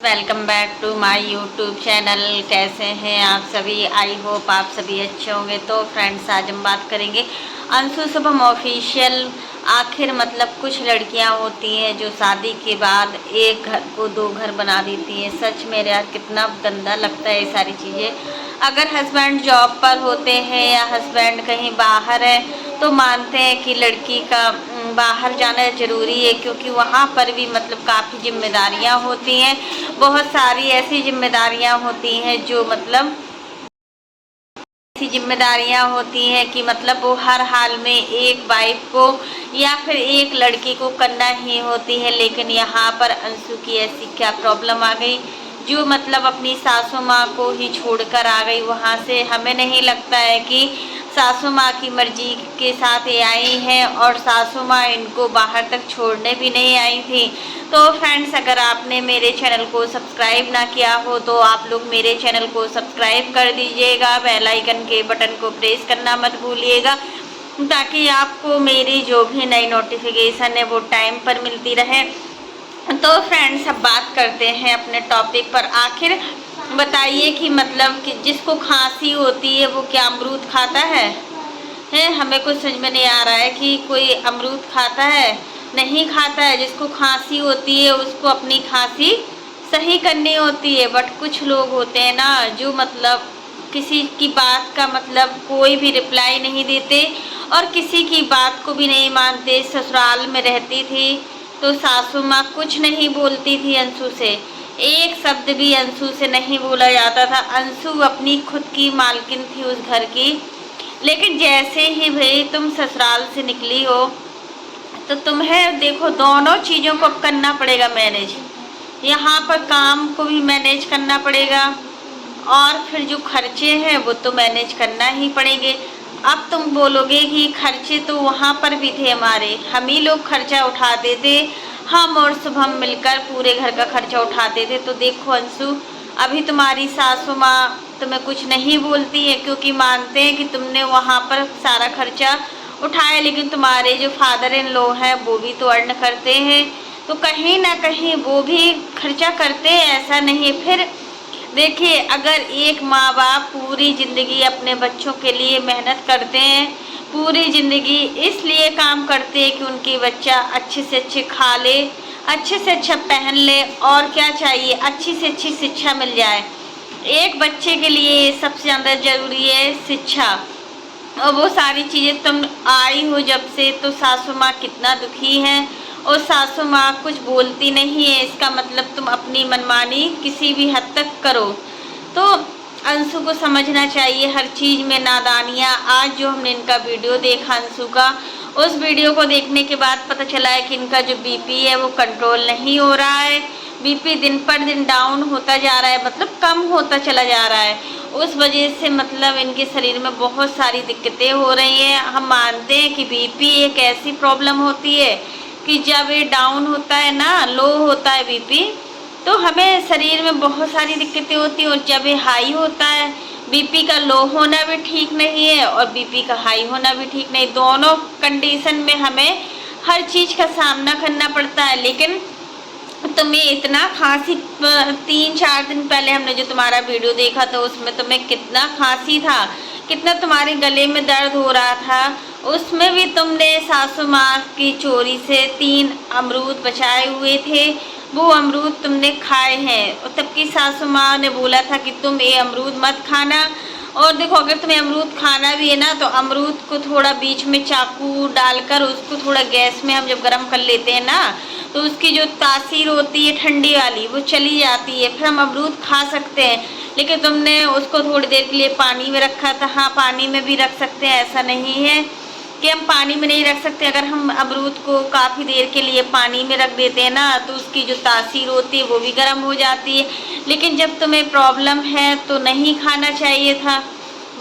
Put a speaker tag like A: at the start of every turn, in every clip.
A: Welcome back to my YouTube channel. कैसे हैं आप सभी? आई होप आप सभी अच्छे होंगे। तो फ्रेंड्स, आज हम बात करेंगे अंशु शुभम ऑफिशियल। आखिर मतलब कुछ लड़कियां होती हैं जो शादी के बाद एक घर को दो घर बना देती हैं। सच में यार कितना गंदा लगता है ये सारी चीज़ें। अगर हस्बैंड जॉब पर होते हैं या हस्बैंड कहीं बाहर है तो मानते हैं कि लड़की का बाहर जाना ज़रूरी है, क्योंकि वहाँ पर भी मतलब काफ़ी जिम्मेदारियाँ होती हैं। बहुत सारी ऐसी जिम्मेदारियां होती हैं जो मतलब ऐसी जिम्मेदारियां होती हैं कि मतलब वो हर हाल में एक वाइफ को या फिर एक लड़की को करना ही होती है। लेकिन यहाँ पर अंशु की ऐसी क्या प्रॉब्लम आ गई जो मतलब अपनी सासू माँ को ही छोड़कर आ गई वहाँ से। हमें नहीं लगता है कि सासू माँ की मर्जी के साथ ये आई हैं और सासू माँ इनको बाहर तक छोड़ने भी नहीं आई थी। तो फ्रेंड्स, अगर आपने मेरे चैनल को सब्सक्राइब ना किया हो तो आप लोग मेरे चैनल को सब्सक्राइब कर दीजिएगा। बेल आइकन के बटन को प्रेस करना मत भूलिएगा, ताकि आपको मेरी जो भी नई नोटिफिकेशन है वो टाइम पर मिलती रहे। तो फ्रेंड्स, अब बात करते हैं अपने टॉपिक पर। आखिर बताइए कि मतलब कि जिसको खांसी होती है वो क्या अमरूद खाता है? हमें कुछ समझ में नहीं आ रहा है कि कोई अमरूद खाता है। नहीं खाता है। जिसको खांसी होती है उसको अपनी खांसी सही करनी होती है। बट कुछ लोग होते हैं ना जो मतलब किसी की बात का मतलब कोई भी रिप्लाई नहीं देते और किसी की बात को भी नहीं मानते। ससुराल में रहती थी तो सासू माँ कुछ नहीं बोलती थी अंशु से, एक शब्द भी अंशु से नहीं बोला जाता था। अंशु अपनी खुद की मालकिन थी उस घर की। लेकिन जैसे ही भाई तुम ससुराल से निकली हो तो तुम्हें देखो दोनों चीज़ों को अब करना पड़ेगा मैनेज। यहाँ पर काम को भी मैनेज करना पड़ेगा और फिर जो खर्चे हैं वो तो मैनेज करना ही पड़ेंगे। अब तुम बोलोगे कि खर्चे तो वहाँ पर भी थे हमारे, हम ही लोग खर्चा उठाते थे, हम और शुभम मिलकर पूरे घर का खर्चा उठाते थे। तो देखो अंशु, अभी तुम्हारी सासू माँ तुम्हें कुछ नहीं बोलती है क्योंकि मानते हैं कि तुमने वहाँ पर सारा खर्चा उठाया। लेकिन तुम्हारे जो फादर इन लॉ हैं वो भी तो अर्न करते हैं, तो कहीं ना कहीं वो भी खर्चा करते हैं, ऐसा नहीं है। फिर देखिए, अगर एक माँ बाप पूरी ज़िंदगी अपने बच्चों के लिए मेहनत करते हैं, पूरी ज़िंदगी इसलिए काम करते हैं कि उनकी बच्चा अच्छे से अच्छे खा ले, अच्छे से अच्छा पहन ले, और क्या चाहिए, अच्छी से अच्छी शिक्षा मिल जाए। एक बच्चे के लिए सबसे ज़्यादा ज़रूरी है शिक्षा। और वो सारी चीज़ें तुम आई हो जब से तो सासू माँ कितना दुखी हैं और सासू माँ कुछ बोलती नहीं है। इसका मतलब तुम अपनी मनमानी किसी भी हद तक करो। तो अंशु को समझना चाहिए हर चीज़ में नादानियाँ। आज जो हमने इनका वीडियो देखा अंशु का, उस वीडियो को देखने के बाद पता चला है कि इनका जो बीपी है वो कंट्रोल नहीं हो रहा है। बीपी दिन पर दिन डाउन होता जा रहा है, मतलब कम होता चला जा रहा है। उस वजह से मतलब इनके शरीर में बहुत सारी दिक्कतें हो रही हैं। हम मानते हैं कि बीपी एक ऐसी प्रॉब्लम होती है कि जब ये डाउन होता है ना, लो होता है बीपी, तो हमें शरीर में बहुत सारी दिक्कतें होती हैं। और जब ये हाई होता है, बीपी का लो होना भी ठीक नहीं है और बीपी का हाई होना भी ठीक नहीं। दोनों कंडीशन में हमें हर चीज़ का सामना करना पड़ता है। लेकिन तुम्हें इतना खांसी, 3-4 दिन पहले हमने जो तुम्हारा वीडियो देखा था उसमें तुम्हें कितना खांसी था, कितना तुम्हारे गले में दर्द हो रहा था। उसमें भी तुमने सासू माँ की चोरी से 3 अमरूद बचाए हुए थे, वो अमरूद तुमने खाए हैं। और तब की सासू माँ ने बोला था कि तुम ये अमरूद मत खाना। और देखो, अगर तुम्हें अमरूद खाना भी है ना तो अमरूद को थोड़ा बीच में चाकू डालकर उसको थोड़ा गैस में हम जब गर्म कर लेते हैं ना तो उसकी जो तासीर होती है ठंडी वाली वो चली जाती है, फिर हम अमरूद खा सकते हैं। लेकिन तुमने उसको थोड़ी देर के लिए पानी में रखा था। हाँ, पानी में भी रख सकते हैं, ऐसा नहीं है कि हम पानी में नहीं रख सकते। अगर हम अमरूद को काफ़ी देर के लिए पानी में रख देते हैं ना तो उसकी जो तासीर होती है वो भी गर्म हो जाती है। लेकिन जब तुम्हें प्रॉब्लम है तो नहीं खाना चाहिए था,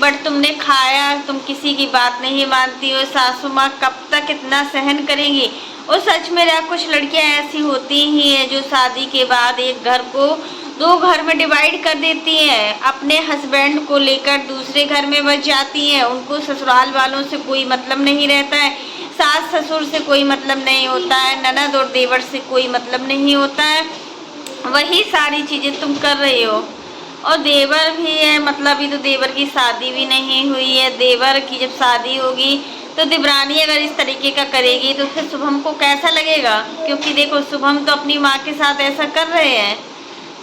A: बट तुमने खाया। तुम किसी की बात नहीं मानती हो। सासू माँ कब तक इतना सहन करेंगी? और सच में कुछ लड़कियां ऐसी होती ही हैं जो शादी के बाद एक घर को 2 घर में डिवाइड कर देती हैं, अपने हस्बैंड को लेकर दूसरे घर में बस जाती हैं। उनको ससुराल वालों से कोई मतलब नहीं रहता है, सास ससुर से कोई मतलब नहीं होता है, ननद और देवर से कोई मतलब नहीं होता है। वही सारी चीज़ें तुम कर रही हो। और देवर भी है, मतलब अभी तो देवर की शादी भी नहीं हुई है। देवर की जब शादी होगी तो देवरानी अगर इस तरीके का करेगी तो फिर शुभम को कैसा लगेगा? क्योंकि देखो शुभम तो अपनी माँ के साथ ऐसा कर रहे हैं,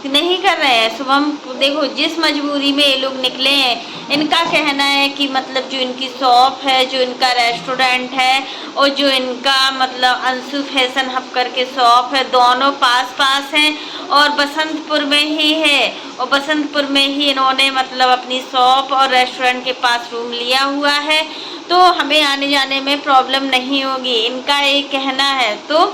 A: नहीं कर रहे हैं। शुभम देखो जिस मजबूरी में ये लोग निकले हैं, इनका कहना है कि मतलब जो इनकी शॉप है, जो इनका रेस्टोरेंट है और जो इनका मतलब अंशु फैशन हब करके शॉप है, दोनों पास पास हैं और बसंतपुर में ही है। और बसंतपुर में ही इन्होंने मतलब अपनी शॉप और रेस्टोरेंट के पास रूम लिया हुआ है, तो हमें आने जाने में प्रॉब्लम नहीं होगी, इनका एक कहना है। तो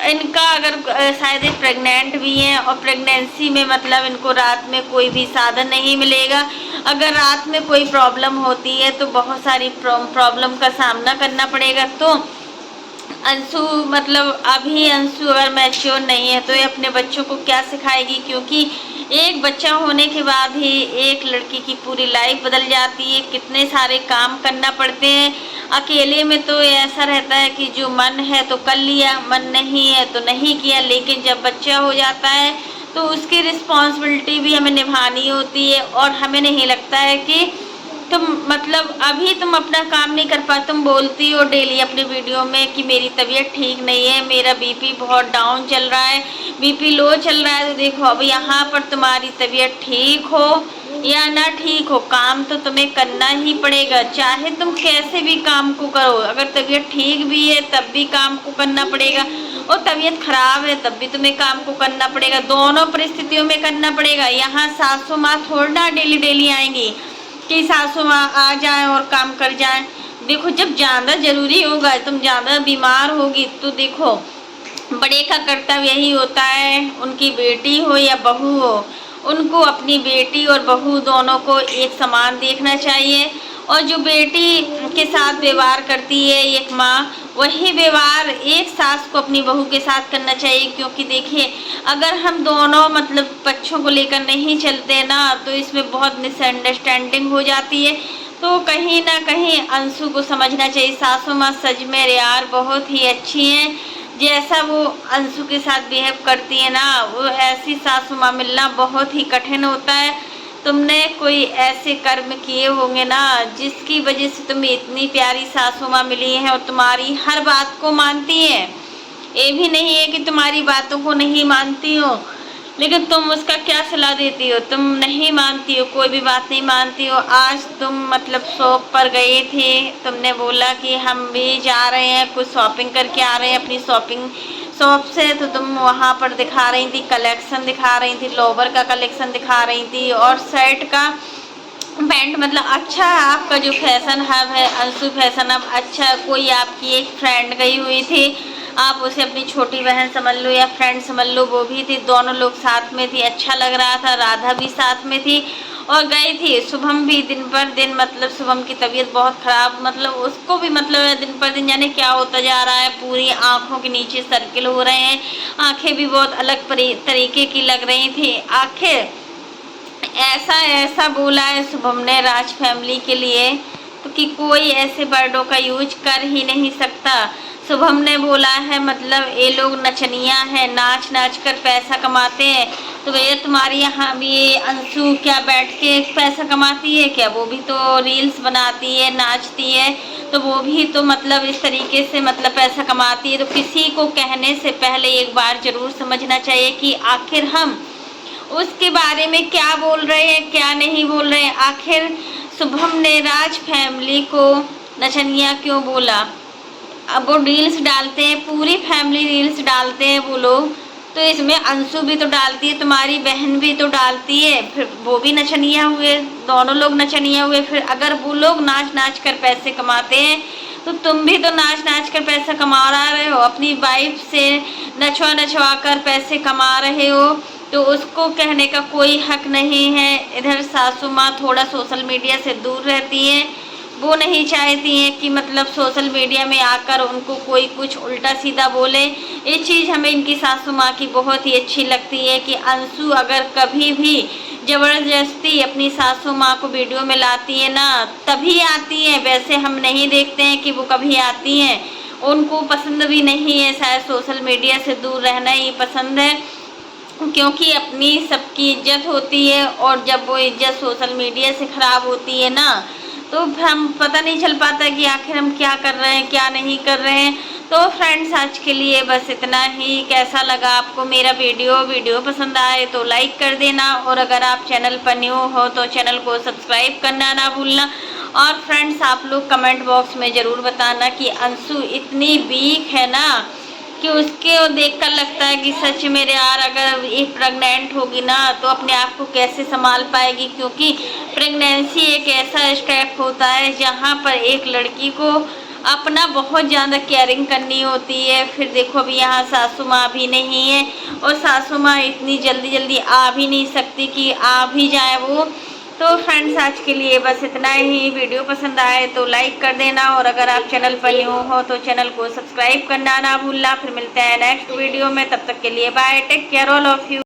A: इनका अगर शायद प्रेग्नेंट भी हैं और प्रेगनेंसी में मतलब इनको रात में कोई भी साधन नहीं मिलेगा। अगर रात में कोई प्रॉब्लम होती है तो बहुत सारी प्रॉब्लम का सामना करना पड़ेगा। तो अंशु मतलब अभी अंशु अगर मैच्योर नहीं है तो ये अपने बच्चों को क्या सिखाएगी? क्योंकि एक बच्चा होने के बाद ही एक लड़की की पूरी लाइफ बदल जाती है, कितने सारे काम करना पड़ते हैं। अकेले में तो ऐसा रहता है कि जो मन है तो कर लिया, मन नहीं है तो नहीं किया, लेकिन जब बच्चा हो जाता है तो उसकी रिस्पॉन्सिबिलिटी भी हमें निभानी होती है। और हमें नहीं लगता है कि तुम मतलब अभी तुम अपना काम नहीं कर पा, तुम बोलती हो डेली अपनी वीडियो में कि मेरी तबीयत ठीक नहीं है, मेरा बीपी बहुत डाउन चल रहा है, बीपी लो चल रहा है। तो देखो अब यहाँ पर तुम्हारी तबीयत ठीक हो या ना ठीक हो, काम तो तुम्हें करना ही पड़ेगा, चाहे तुम कैसे भी काम को करो। अगर तबीयत ठीक भी है तब भी काम को करना पड़ेगा, और तबीयत खराब है तब भी तुम्हें काम को करना पड़ेगा, दोनों परिस्थितियों में करना पड़ेगा। यहाँ सासू माँ थोड़ा डेली डेली आएंगी कि सासू माँ आ जाए और काम कर जाए। देखो जब ज़्यादा ज़रूरी होगा, तुम ज़्यादा बीमार होगी तो देखो बड़े का कर्तव्य यही होता है, उनकी बेटी हो या बहू हो, उनको अपनी बेटी और बहू दोनों को एक समान देखना चाहिए। और जो बेटी के साथ व्यवहार करती है एक माँ, वही व्यवहार एक सास को अपनी बहू के साथ करना चाहिए। क्योंकि देखिए अगर हम दोनों मतलब पक्षों को लेकर नहीं चलते ना तो इसमें बहुत मिसअंडरस्टैंडिंग हो जाती है। तो कहीं ना कहीं अंशु को समझना चाहिए, सासू माँ सच में यार बहुत ही अच्छी हैं, जैसा वो अंशु के साथ बिहेव करती है ना, वो ऐसी सासू माँ मिलना बहुत ही कठिन होता है। तुमने कोई ऐसे कर्म किए होंगे ना जिसकी वजह से तुम्हें इतनी प्यारी सासू माँ मिली है और तुम्हारी हर बात को मानती है। ये भी नहीं है कि तुम्हारी बातों को नहीं मानती हो, लेकिन तुम उसका क्या सलाह देती हो? तुम नहीं मानती हो, कोई भी बात नहीं मानती हो। आज तुम मतलब शॉप पर गए थे, तुमने बोला कि हम भी जा रहे हैं, कुछ शॉपिंग करके आ रहे हैं अपनी शॉपिंग शॉप से, तो तुम वहाँ पर दिखा रही थी, कलेक्शन दिखा रही थी, लोवर का कलेक्शन दिखा रही थी और शर्ट का, पैंट, मतलब अच्छा है आपका जो फैशन हब है अंशु फैशन हब अच्छा है। कोई आपकी एक फ्रेंड गई हुई थी, आप उसे अपनी छोटी बहन समझ लो या फ्रेंड समझ लो, वो भी थी, दोनों लोग साथ में थी, अच्छा लग रहा था। राधा भी साथ में थी और गई थी। शुभम भी दिन पर दिन मतलब शुभम की तबीयत बहुत ख़राब, मतलब उसको भी मतलब दिन पर दिन जाने क्या होता जा रहा है, पूरी आँखों के नीचे सर्किल हो रहे हैं, आँखें भी बहुत अलग तरीके की लग रही थी। आखिर ऐसा बोला है शुभम ने राज फैमिली के लिए तो कि कोई ऐसे वर्डों का यूज कर ही नहीं सकता। शुभम ने बोला है मतलब ये लोग नचनिया हैं, नाच नाच कर पैसा कमाते हैं। तो भैया तुम्हारे यहाँ भी अंशु क्या बैठ के पैसा कमाती है क्या? वो भी तो रील्स बनाती है, नाचती है, तो वो भी तो मतलब इस तरीके से मतलब पैसा कमाती है। तो किसी को कहने से पहले एक बार ज़रूर समझना चाहिए कि आखिर हम उसके बारे में क्या बोल रहे हैं, क्या नहीं बोल रहे हैं। आखिर शुभम ने राज फैमिली को नचनिया क्यों बोला? अब वो रील्स डालते हैं, पूरी फैमिली रील्स डालते हैं वो लोग, तो इसमें अंशु भी तो डालती है, तुम्हारी बहन भी तो डालती है, फिर वो भी नचनिया हुए, दोनों लोग नचनिया हुए। फिर अगर वो लोग नाच नाच कर पैसे कमाते हैं तो तुम भी तो नाच नाच कर पैसा कमा रहे हो, अपनी वाइफ से नचवा नचवा कर पैसे कमा रहे हो, तो उसको कहने का कोई हक नहीं है। इधर सासू माँ थोड़ा सोशल मीडिया से दूर रहती हैं, वो नहीं चाहती हैं कि मतलब सोशल मीडिया में आकर उनको कोई कुछ उल्टा सीधा बोले। ये चीज़ हमें इनकी सासू माँ की बहुत ही अच्छी लगती है कि अंशु अगर कभी भी ज़बरदस्ती अपनी सासू माँ को वीडियो में लाती है ना तभी आती है, वैसे हम नहीं देखते हैं कि वो कभी आती हैं। उनको पसंद भी नहीं है, शायद सोशल मीडिया से दूर रहना ही पसंद है। क्योंकि अपनी सबकी इज्जत होती है, और जब वो इज्जत सोशल मीडिया से ख़राब होती है ना, तो फिर हम पता नहीं चल पाता कि आखिर हम क्या कर रहे हैं क्या नहीं कर रहे हैं। तो फ्रेंड्स आज के लिए बस इतना ही। कैसा लगा आपको मेरा वीडियो पसंद आए तो लाइक कर देना, और अगर आप चैनल पर न्यू हो तो चैनल को सब्सक्राइब करना ना भूलना। और फ्रेंड्स आप लोग कमेंट बॉक्स में ज़रूर बताना कि अंशु इतनी वीक है ना कि उसके देखकर लगता है कि सच में यार अगर ये प्रेग्नेंट होगी ना तो अपने आप को कैसे संभाल पाएगी, क्योंकि प्रेगनेंसी एक ऐसा स्टेप होता है जहाँ पर एक लड़की को अपना बहुत ज़्यादा केयरिंग करनी होती है। फिर देखो अभी यहाँ सासू माँ भी नहीं है, और सासू माँ इतनी जल्दी आ भी नहीं सकती कि आ भी जाए वो। तो फ्रेंड्स आज के लिए बस इतना ही। वीडियो पसंद आए तो लाइक कर देना, और अगर आप चैनल पर न्यू हो तो चैनल को सब्सक्राइब करना ना भूलना। फिर मिलते हैं नेक्स्ट वीडियो में, तब तक के लिए bye, take care all of you.